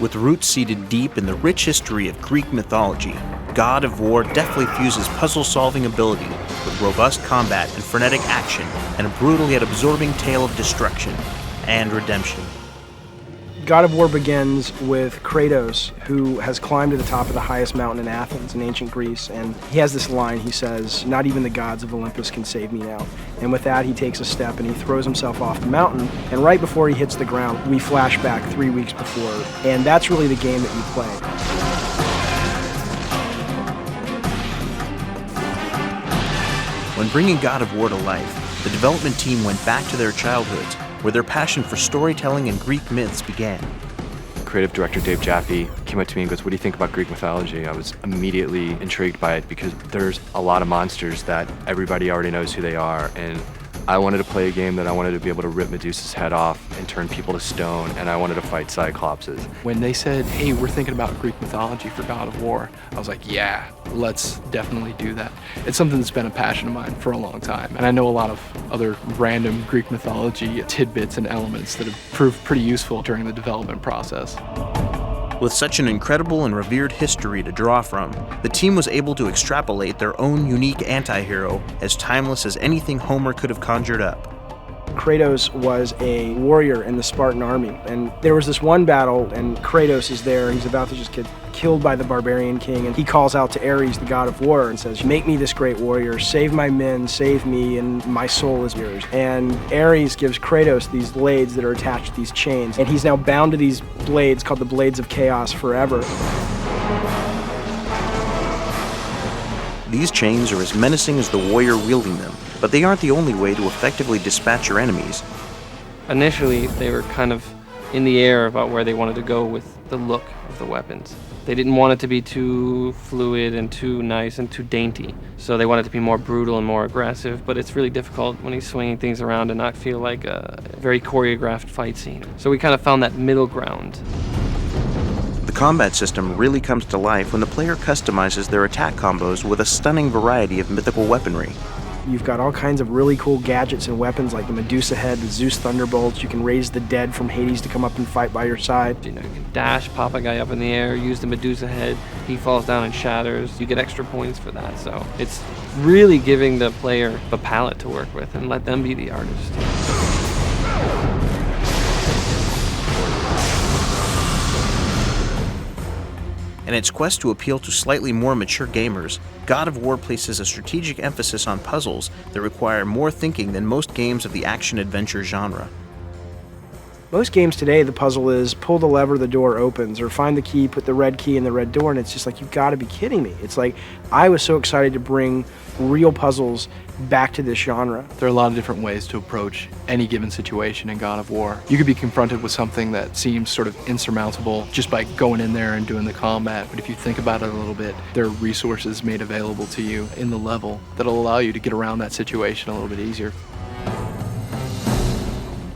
With roots seated deep in the rich history of Greek mythology, God of War deftly fuses puzzle-solving ability with robust combat and frenetic action, and a brutal yet absorbing tale of destruction and redemption. God of War begins with Kratos, who has climbed to the top of the highest mountain in Athens in ancient Greece, and he has this line. He says, "Not even the gods of Olympus can save me now." And with that, he takes a step and he throws himself off the mountain, and right before he hits the ground, we flash back 3 weeks before, and that's really the game that you play. When bringing God of War to life, the development team went back to their childhoods, where their passion for storytelling and Greek myths began. Creative director Dave Jaffe came up to me and goes, "What do you think about Greek mythology?" I was immediately intrigued by it because there's a lot of monsters that everybody already knows who they are, and I wanted to play a game that I wanted to be able to rip Medusa's head off and turn people to stone, and I wanted to fight Cyclopses. When they said, "Hey, we're thinking about Greek mythology for God of War," I was like, yeah, let's definitely do that. It's something that's been a passion of mine for a long time, and I know a lot of other random Greek mythology tidbits and elements that have proved pretty useful during the development process. With such an incredible and revered history to draw from, the team was able to extrapolate their own unique anti-hero as timeless as anything Homer could have conjured up. Kratos was a warrior in the Spartan army, and there was this one battle, and Kratos is there. He's about to just get killed by the barbarian king, and he calls out to Ares, the god of war, and says, "Make me this great warrior, save my men, save me, and my soul is yours." And Ares gives Kratos these blades that are attached to these chains, and he's now bound to these blades called the Blades of Chaos forever. These chains are as menacing as the warrior wielding them, but they aren't the only way to effectively dispatch your enemies. Initially, they were kind of in the air about where they wanted to go with the look of the weapons. They didn't want it to be too fluid and too nice and too dainty, so they wanted it to be more brutal and more aggressive, but it's really difficult when he's swinging things around and not feel like a very choreographed fight scene. So we kind of found that middle ground. The combat system really comes to life when the player customizes their attack combos with a stunning variety of mythical weaponry. You've got all kinds of really cool gadgets and weapons like the Medusa head, the Zeus thunderbolts. You can raise the dead from Hades to come up and fight by your side. You know, you can dash, pop a guy up in the air, use the Medusa head, he falls down and shatters. You get extra points for that. So it's really giving the player a palette to work with and let them be the artist. In its quest to appeal to slightly more mature gamers, God of War places a strategic emphasis on puzzles that require more thinking than most games of the action-adventure genre. Most games today, the puzzle is pull the lever, the door opens, or find the key, put the red key in the red door, and it's just like, you've got to be kidding me. It's like, I was so excited to bring real puzzles back to this genre. There are a lot of different ways to approach any given situation in God of War. You could be confronted with something that seems sort of insurmountable just by going in there and doing the combat, but if you think about it a little bit, there are resources made available to you in the level that'll allow you to get around that situation a little bit easier.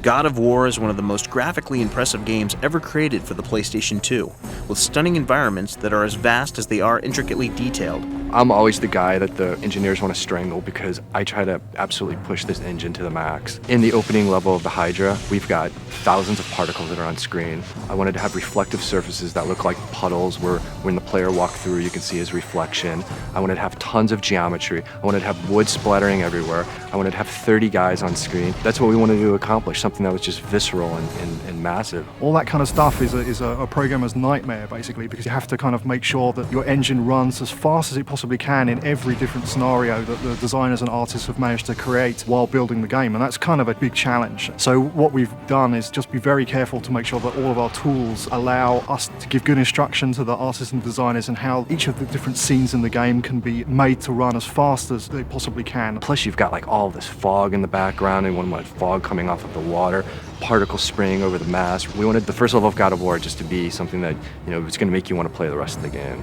God of War is one of the most graphically impressive games ever created for the PlayStation 2, with stunning environments that are as vast as they are intricately detailed. I'm always the guy that the engineers want to strangle because I try to absolutely push this engine to the max. In the opening level of the Hydra, we've got thousands of particles that are on screen. I wanted to have reflective surfaces that look like puddles where when the player walks through you can see his reflection. I wanted to have tons of geometry. I wanted to have wood splattering everywhere. I wanted to have 30 guys on screen. That's what we wanted to accomplish, something that was just visceral and massive. All that kind of stuff is a programmer's nightmare, basically, because you have to kind of make sure that your engine runs as fast as it possibly can in every different scenario that the designers and artists have managed to create while building the game, and that's kind of a big challenge. So what we've done is just be very careful to make sure that all of our tools allow us to give good instruction to the artists and designers and how each of the different scenes in the game can be made to run as fast as they possibly can. Plus you've got like all this fog in the background, and one fog coming off of the water, particles spraying over the mast. We wanted the first level of God of War just to be something that, you know, was going to make you want to play the rest of the game.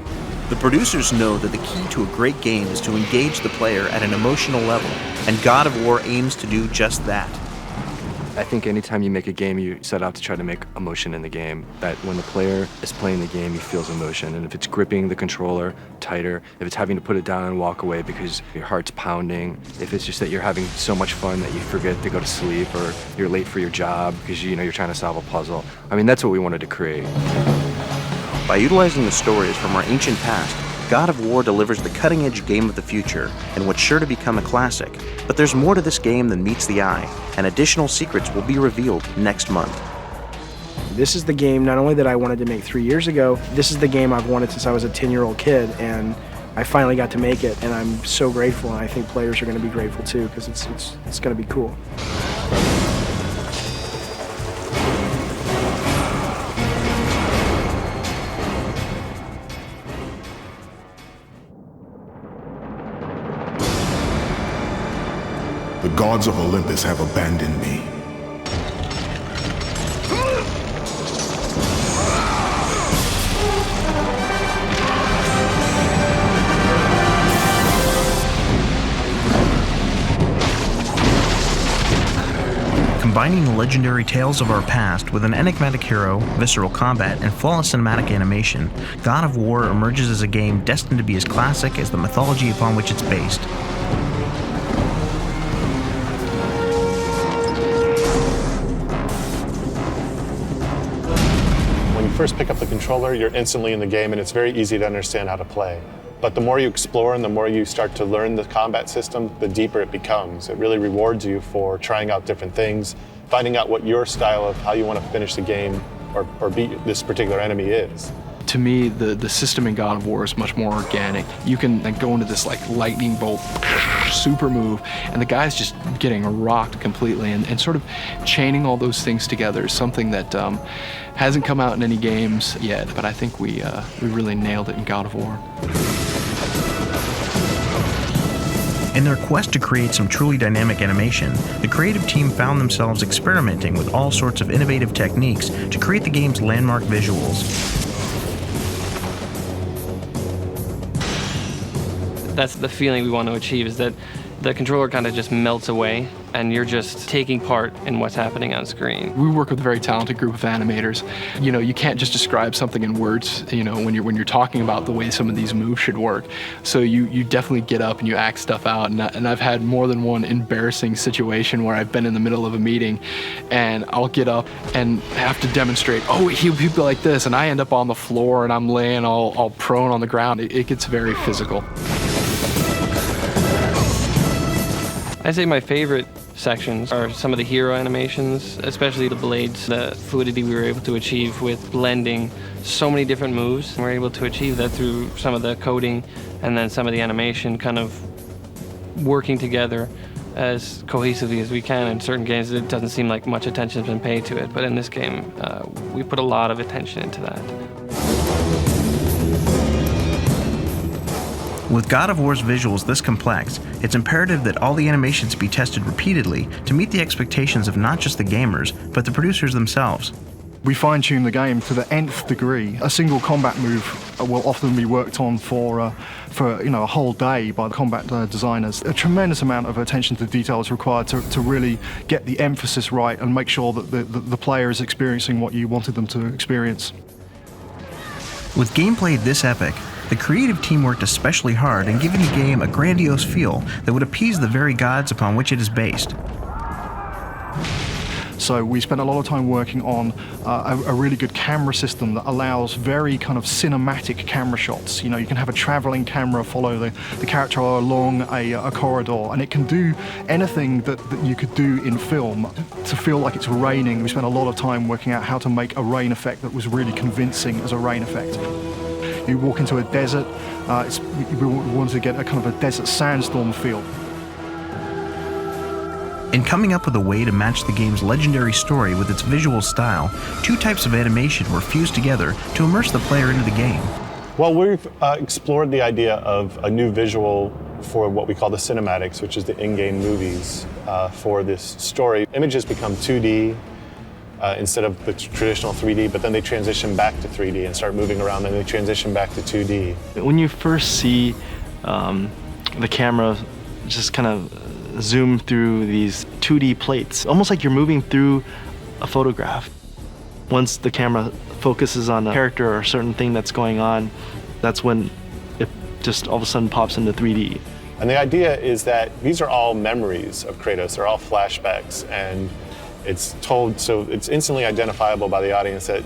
The producers know that the key to a great game is to engage the player at an emotional level, and God of War aims to do just that. I think anytime you make a game, you set out to try to make emotion in the game. That when the player is playing the game, he feels emotion. And if it's gripping the controller tighter, if it's having to put it down and walk away because your heart's pounding, if it's just that you're having so much fun that you forget to go to sleep, or you're late for your job because you're trying to solve a puzzle. I mean, that's what we wanted to create. By utilizing the stories from our ancient past, God of War delivers the cutting-edge game of the future and what's sure to become a classic. But there's more to this game than meets the eye, and additional secrets will be revealed next month. This is the game not only that I wanted to make 3 years ago, this is the game I've wanted since I was a 10-year-old kid, and I finally got to make it, and I'm so grateful, and I think players are going to be grateful too, because it's going to be cool. The gods of Olympus have abandoned me. Combining the legendary tales of our past with an enigmatic hero, visceral combat, and flawless cinematic animation, God of War emerges as a game destined to be as classic as the mythology upon which it's based. When you first pick up the controller, you're instantly in the game, and it's very easy to understand how to play. But the more you explore and the more you start to learn the combat system, the deeper it becomes. It really rewards you for trying out different things, finding out what your style of how you want to finish the game or beat this particular enemy is. To me, the system in God of War is much more organic. You can go into this like lightning bolt super move, and the guy's just getting rocked completely, and sort of chaining all those things together is something that hasn't come out in any games yet, but I think we really nailed it in God of War. In their quest to create some truly dynamic animation, the creative team found themselves experimenting with all sorts of innovative techniques to create the game's landmark visuals. That's the feeling we want to achieve, is that the controller kind of just melts away and you're just taking part in what's happening on screen. We work with a very talented group of animators. You know, you can't just describe something in words, you know, when you're talking about the way some of these moves should work. So you definitely get up and you act stuff out, and I've had more than one embarrassing situation where I've been in the middle of a meeting and I'll get up and have to demonstrate, oh, he'll be like this, and I end up on the floor and I'm laying all prone on the ground. It gets very physical. I'd say my favorite sections are some of the hero animations, especially the blades, the fluidity we were able to achieve with blending so many different moves. We're able to achieve that through some of the coding and then some of the animation kind of working together as cohesively as we can. In certain games, it doesn't seem like much attention has been paid to it, but in this game, we put a lot of attention into that. With God of War's visuals this complex, it's imperative that all the animations be tested repeatedly to meet the expectations of not just the gamers, but the producers themselves. We fine-tune the game to the nth degree. A single combat move will often be worked on for a whole day by the combat designers. A tremendous amount of attention to detail is required to really get the emphasis right and make sure that the player is experiencing what you wanted them to experience. With gameplay this epic, the creative team worked especially hard in giving the game a grandiose feel that would appease the very gods upon which it is based. So we spent a lot of time working on a really good camera system that allows very kind of cinematic camera shots. You know, you can have a traveling camera follow the character along a corridor, and it can do anything that you could do in film. To feel like it's raining, we spent a lot of time working out how to make a rain effect that was really convincing as a rain effect. You walk into a desert, we wanted to get a kind of a desert sandstorm feel. In coming up with a way to match the game's legendary story with its visual style, two types of animation were fused together to immerse the player into the game. Well, we've explored the idea of a new visual for what we call the cinematics, which is the in-game movies for this story. Images become 2D instead of the traditional 3D, but then they transition back to 3D and start moving around, and they transition back to 2D. When you first see the camera just kind of zoom through these 2D plates, almost like you're moving through a photograph. Once the camera focuses on a character or a certain thing that's going on, that's when it just all of a sudden pops into 3D. And the idea is that these are all memories of Kratos. They're all flashbacks, and it's told so it's instantly identifiable by the audience that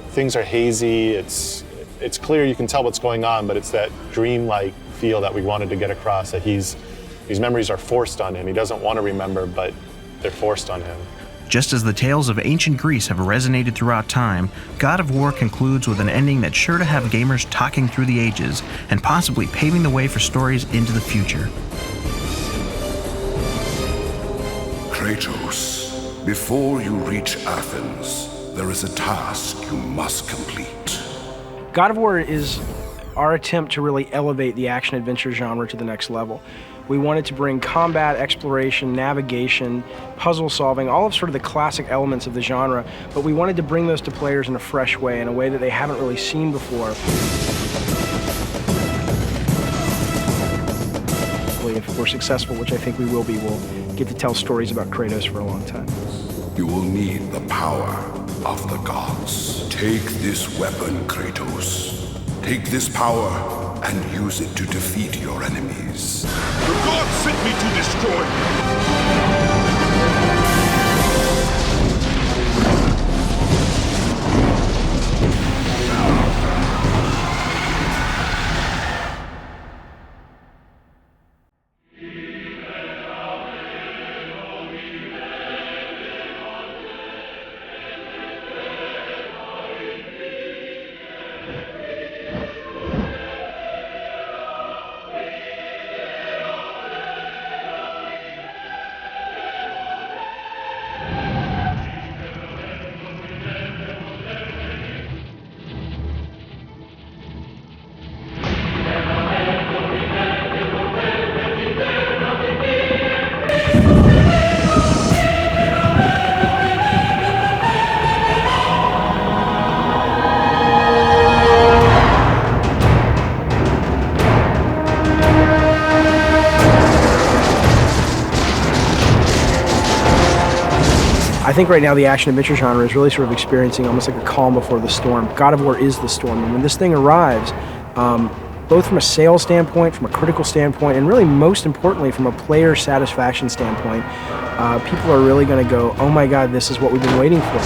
things are hazy, It's clear, you can tell what's going on, but it's that dreamlike feel that we wanted to get across, that these memories are forced on him. He doesn't want to remember, but they're forced on him. Just as the tales of ancient Greece have resonated throughout time, God of War concludes with an ending that's sure to have gamers talking through the ages and possibly paving the way for stories into the future. Kratos, before you reach Athens, there is a task you must complete. God of War is our attempt to really elevate the action-adventure genre to the next level. We wanted to bring combat, exploration, navigation, puzzle solving, all of sort of the classic elements of the genre, but we wanted to bring those to players in a fresh way, in a way that they haven't really seen before. If we're successful, which I think we will be, we'll get to tell stories about Kratos for a long time. You will need the power of the gods. Take this weapon, Kratos. Take this power and use it to defeat your enemies. The gods sent me to destroy you! I think right now the action-adventure genre is really sort of experiencing almost like a calm before the storm. God of War is the storm, and when this thing arrives, both from a sales standpoint, from a critical standpoint, and really most importantly from a player satisfaction standpoint, people are really going to go, oh my god, this is what we've been waiting for.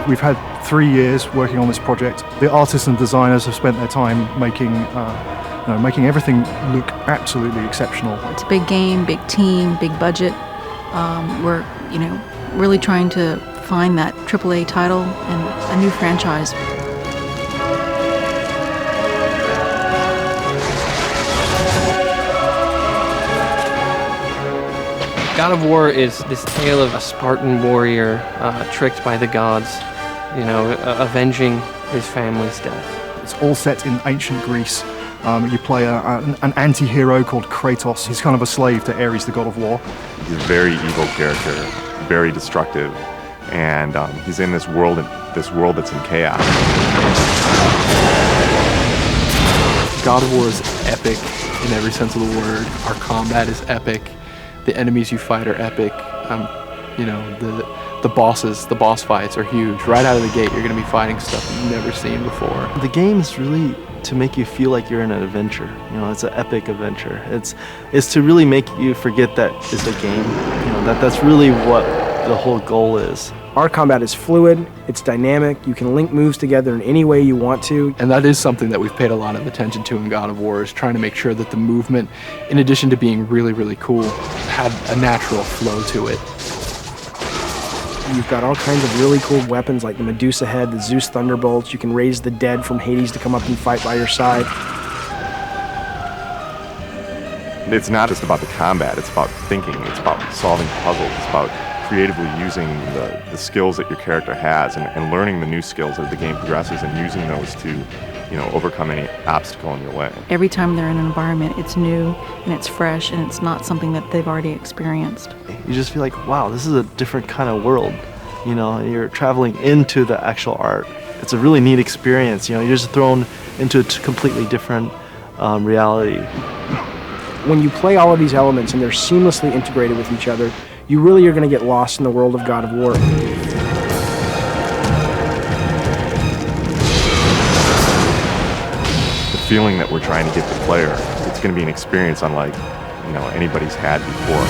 We've had 3 years working on this project. The artists and designers have spent their time making everything look absolutely exceptional. It's a big game, big team, big budget. We're, really trying to find that AAA title and a new franchise. God of War is this tale of a Spartan warrior tricked by the gods, avenging his family's death. It's all set in ancient Greece. You play an anti-hero called Kratos. He's kind of a slave to Ares, the god of war. He's a very evil character, very destructive, and he's in this world that's in chaos. God of War is epic in every sense of the word. Our combat is epic. The enemies you fight are epic. The boss fights are huge. Right out of the gate, you're going to be fighting stuff you've never seen before. The game is really to make you feel like you're in an adventure. It's an epic adventure. It's to really make you forget that it's a game. That's really what the whole goal is. Our combat is fluid, it's dynamic, you can link moves together in any way you want to. And that is something that we've paid a lot of attention to in God of War, is trying to make sure that the movement, in addition to being really, really cool, had a natural flow to it. You've got all kinds of really cool weapons like the Medusa head, the Zeus thunderbolts. You can raise the dead from Hades to come up and fight by your side. It's not just about the combat, it's about thinking, it's about solving puzzles, it's about creatively using the skills that your character has and learning the new skills as the game progresses and using those to overcome any obstacle in your way. Every time they're in an environment, it's new and it's fresh and it's not something that they've already experienced. You just feel like, wow, this is a different kind of world. You're traveling into the actual art. It's a really neat experience. You're just thrown into a completely different reality. When you play all of these elements and they're seamlessly integrated with each other, you really are going to get lost in the world of God of War. The feeling that we're trying to give the player, it's going to be an experience unlike anybody's had before.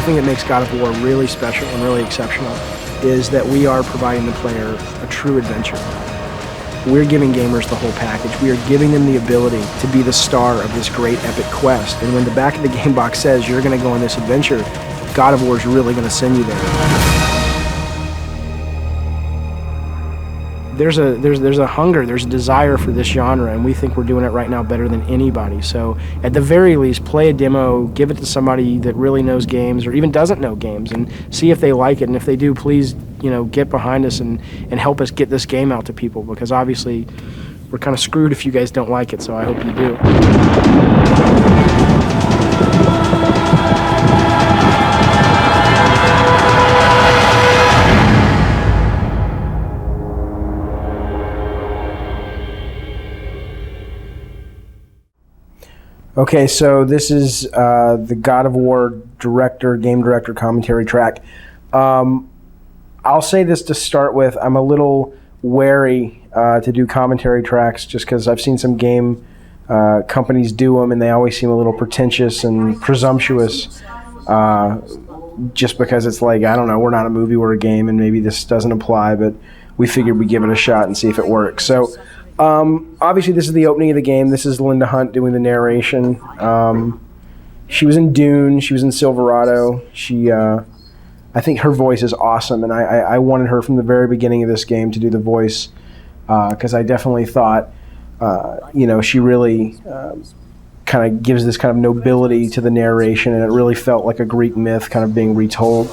The thing that makes God of War really special and really exceptional is that we are providing the player a true adventure. We're giving gamers the whole package. We are giving them the ability to be the star of this great epic quest. And when the back of the game box says you're going to go on this adventure, God of War is really going to send you there. There's a hunger, there's a desire for this genre, and we think we're doing it right now better than anybody. So at the very least, play a demo, give it to somebody that really knows games or even doesn't know games, and see if they like it. And if they do, please, get behind us and help us get this game out to people, because obviously we're kind of screwed if you guys don't like it, so I hope you do. Okay, so this is the God of War game director commentary track. I'll say this to start with. I'm a little wary to do commentary tracks just because I've seen some game companies do them, and they always seem a little pretentious and presumptuous just because it's like, I don't know, we're not a movie, we're a game, and maybe this doesn't apply, but we figured we'd give it a shot and see if it works. So. Obviously, this is the opening of the game. This is Linda Hunt doing the narration. She was in Dune. She was in Silverado. I think her voice is awesome, and I wanted her from the very beginning of this game to do the voice because I definitely thought, she really kind of gives this kind of nobility to the narration, and it really felt like a Greek myth kind of being retold.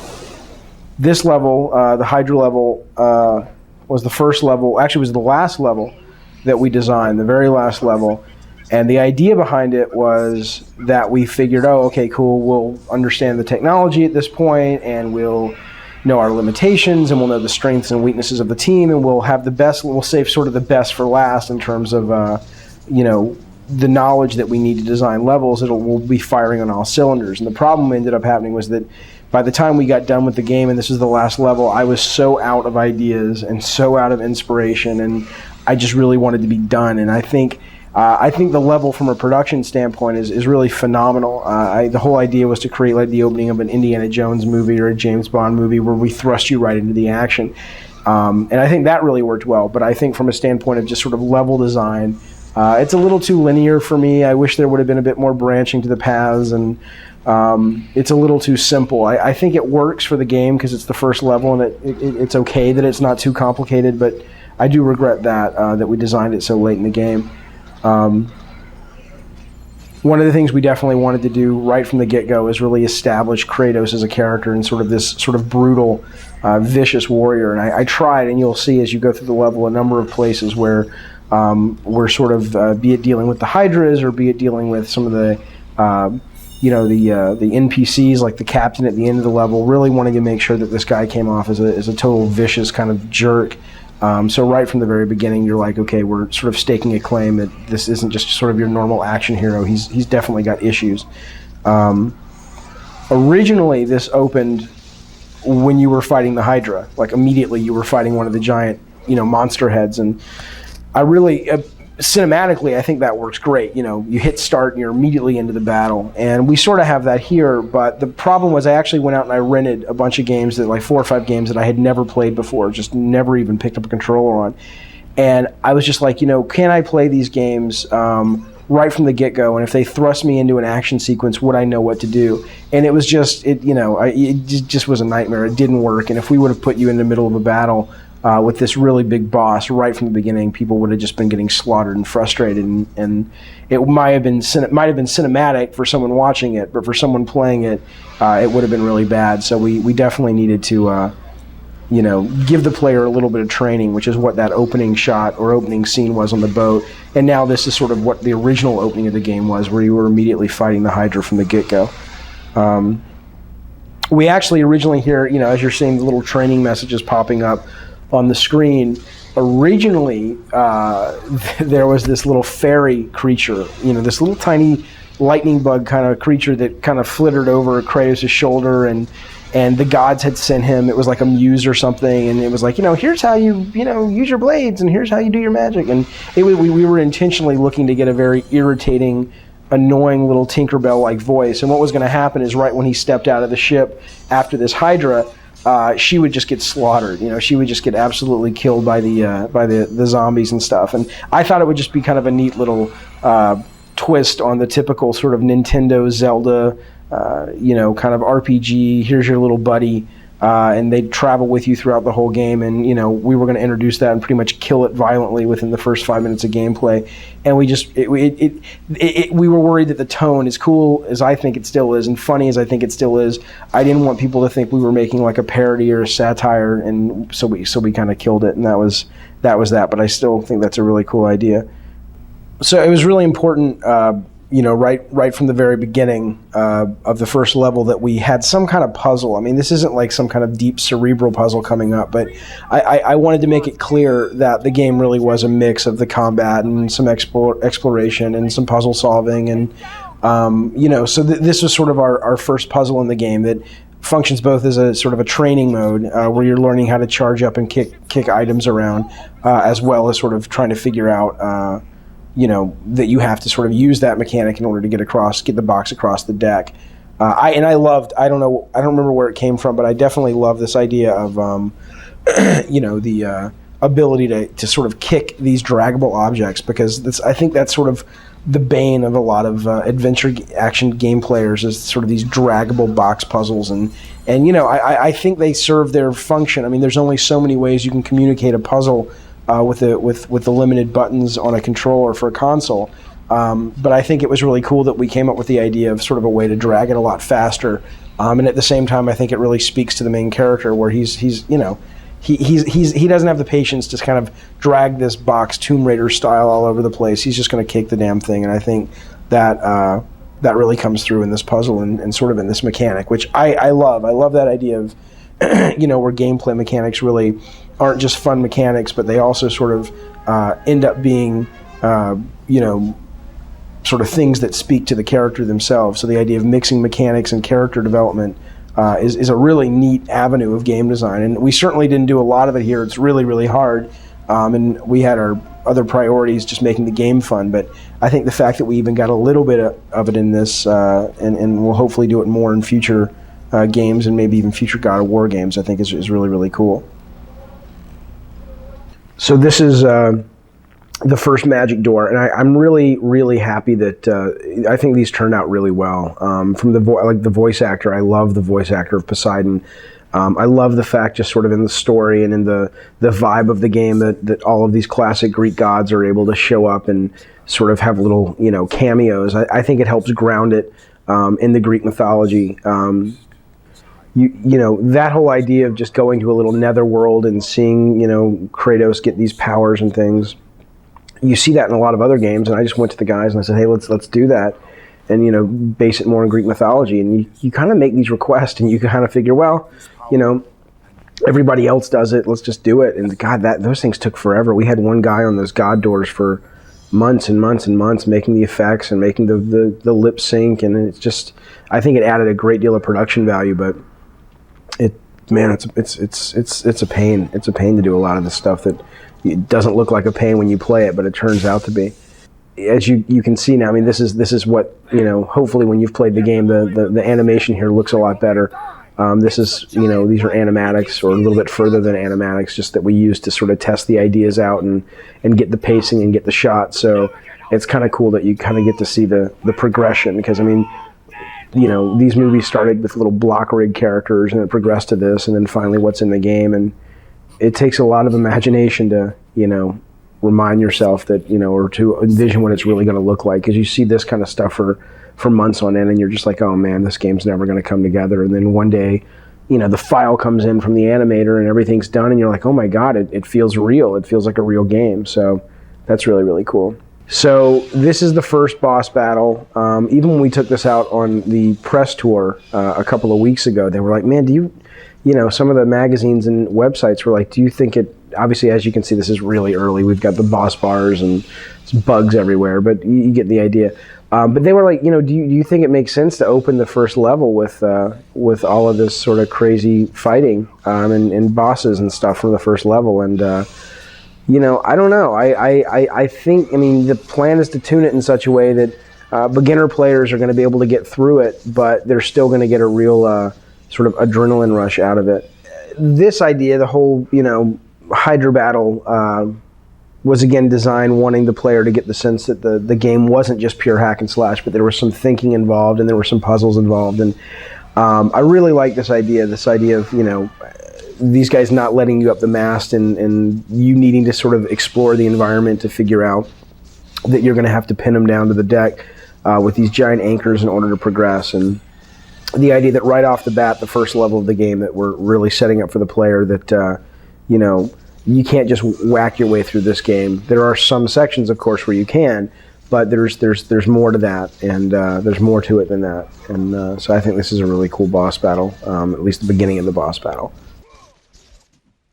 This level, the Hydra level, was the first level. Actually, it was the last level that we designed, the very last level. And the idea behind it was that we figured, okay, cool, we'll understand the technology at this point, and we'll know our limitations, and we'll know the strengths and weaknesses of the team, and we'll have the best, we'll save sort of the best for last in terms of, the knowledge that we need to design levels. We'll be firing on all cylinders. And the problem ended up happening was that by the time we got done with the game, and this is the last level, I was so out of ideas and so out of inspiration, and I just really wanted to be done. And I think the level from a production standpoint is really phenomenal. The whole idea was to create like the opening of an Indiana Jones movie or a James Bond movie where we thrust you right into the action. And I think that really worked well. But I think from a standpoint of just sort of level design, it's a little too linear for me. I wish there would have been a bit more branching to the paths, and it's a little too simple. I think it works for the game because it's the first level, and it's okay that it's not too complicated, but I do regret that we designed it so late in the game. One of the things we definitely wanted to do right from the get-go is really establish Kratos as a character and sort of this sort of brutal, vicious warrior. And I tried, and you'll see as you go through the level, a number of places where we're sort of, be it dealing with the Hydras or be it dealing with some of the NPCs, like the captain at the end of the level, really wanting to make sure that this guy came off as a total vicious kind of jerk. So right from the very beginning, you're like, okay, we're sort of staking a claim that this isn't just sort of your normal action hero. He's definitely got issues. Originally, this opened when you were fighting the Hydra. Like immediately, you were fighting one of the giant, monster heads, and I really. Cinematically, I think that works great. You hit start and you're immediately into the battle. And we sort of have that here, but the problem was I actually went out and I rented a bunch of games, like 4 or 5 games that I had never played before, just never even picked up a controller on. And I was just like, can I play these games right from the get-go? And if they thrust me into an action sequence, would I know what to do? And it was just, it just was a nightmare. It didn't work. And if we would have put you in the middle of a battle, with this really big boss right from the beginning, people would have just been getting slaughtered and frustrated, and it might have been cinematic for someone watching it, but for someone playing it, it would have been really bad. So we definitely needed to give the player a little bit of training, which is what that opening shot or opening scene was on the boat. And now this is sort of what the original opening of the game was, where you were immediately fighting the Hydra from the get-go. We actually originally here, as you're seeing the little training messages popping up on the screen, originally there was this little fairy creature, this little tiny lightning bug kind of creature that kind of flittered over Kratos' shoulder, and the gods had sent him. It was like a muse or something, and it was like, here's how you use your blades, and here's how you do your magic. And we were intentionally looking to get a very irritating annoying little Tinkerbell-like voice. And what was going to happen is right when he stepped out of the ship after this Hydra, she would just get slaughtered. She would just get absolutely killed by the zombies and stuff. And I thought it would just be kind of a neat little twist on the typical sort of Nintendo Zelda, kind of RPG. Here's your little buddy. And they'd travel with you throughout the whole game, and we were going to introduce that and pretty much kill it violently within the first 5 minutes of gameplay. And we were worried that the tone, as cool as I think it still is and funny as I think it still is, I didn't want people to think we were making like a parody or a satire, and so we kind of killed it, and that was that. But I still think that's a really cool idea. So it was really important. Right from the very beginning of the first level that we had some kind of puzzle. I mean, this isn't like some kind of deep cerebral puzzle coming up, but I wanted to make it clear that the game really was a mix of the combat and some exploration and some puzzle solving. And, so this was sort of our first puzzle in the game that functions both as a sort of a training mode where you're learning how to charge up and kick items around, as well as sort of trying to figure out that you have to sort of use that mechanic in order to get the box across the deck. I don't remember where it came from, but I definitely love this idea of, the ability to sort of kick these draggable objects, because I think that's sort of the bane of a lot of adventure action game players, is sort of these draggable box puzzles. And I think they serve their function. I mean, there's only so many ways you can communicate a puzzle with the limited buttons on a controller for a console. But I think it was really cool that we came up with the idea of sort of a way to drag it a lot faster. And at the same time, I think it really speaks to the main character, where he doesn't have the patience to kind of drag this box Tomb Raider style all over the place. He's just going to kick the damn thing. And I think that really comes through in this puzzle and sort of in this mechanic, which I love. I love that idea of, where gameplay mechanics really aren't just fun mechanics, but they also sort of end up being, sort of things that speak to the character themselves. So the idea of mixing mechanics and character development is a really neat avenue of game design. And we certainly didn't do a lot of it here. It's really, really hard. And we had our other priorities, just making the game fun. But I think the fact that we even got a little bit of it in this, and we'll hopefully do it more in future games and maybe even future God of War games, I think is really, really cool. So this is the first magic door, and I'm really, really happy that I think these turned out really well. From the voice actor, I love the voice actor of Poseidon. I love the fact, just sort of in the story and in the vibe of the game, that all of these classic Greek gods are able to show up and sort of have little cameos. I think it helps ground it in the Greek mythology. That whole idea of just going to a little netherworld and seeing, Kratos get these powers and things. You see that in a lot of other games, and I just went to the guys and I said, hey, let's do that, and base it more in Greek mythology. And you kind of make these requests, and you kind of figure, well, everybody else does it, let's just do it. And God, those things took forever. We had one guy on those god doors for months and months and months, making the effects and making the lip sync, and it's just, I think it added a great deal of production value, but it's a pain. It's a pain to do a lot of the stuff that it doesn't look like a pain when you play it, but it turns out to be. As you can see now, I mean, this is what, hopefully when you've played the game, the animation here looks a lot better. This is, these are animatics, or a little bit further than animatics, just that we use to sort of test the ideas out and get the pacing and get the shot. So it's kind of cool that you kind of get to see the progression, because I mean, these movies started with little block rig characters, and it progressed to this, and then finally what's in the game. And it takes a lot of imagination to, remind yourself that, or to envision what it's really going to look like, because you see this kind of stuff for months on end, and you're just like, oh man, this game's never going to come together. And then one day, the file comes in from the animator and everything's done, and you're like, oh my God, it feels real. It feels like a real game. So that's really, really cool. So this is the first boss battle. Even when we took this out on the press tour a couple of weeks ago, they were like, man, do you, some of the magazines and websites were like, do you think it, obviously, as you can see, this is really early. We've got the boss bars and bugs everywhere, but you get the idea. But they were like, do you think it makes sense to open the first level with all of this sort of crazy fighting and bosses and stuff from the first level? And I don't know. I think, the plan is to tune it in such a way that beginner players are going to be able to get through it, but they're still going to get a real sort of adrenaline rush out of it. This idea, the whole, Hydra battle, was again designed wanting the player to get the sense that the game wasn't just pure hack and slash, but there was some thinking involved and there were some puzzles involved. And I really like this idea of, these guys not letting you up the mast and you needing to sort of explore the environment to figure out that you're going to have to pin them down to the deck with these giant anchors in order to progress. And the idea that right off the bat, the first level of the game, that we're really setting up for the player that, you can't just whack your way through this game. There are some sections, of course, where you can, but there's more to that, and there's more to it than that. And so I think this is a really cool boss battle, at least the beginning of the boss battle.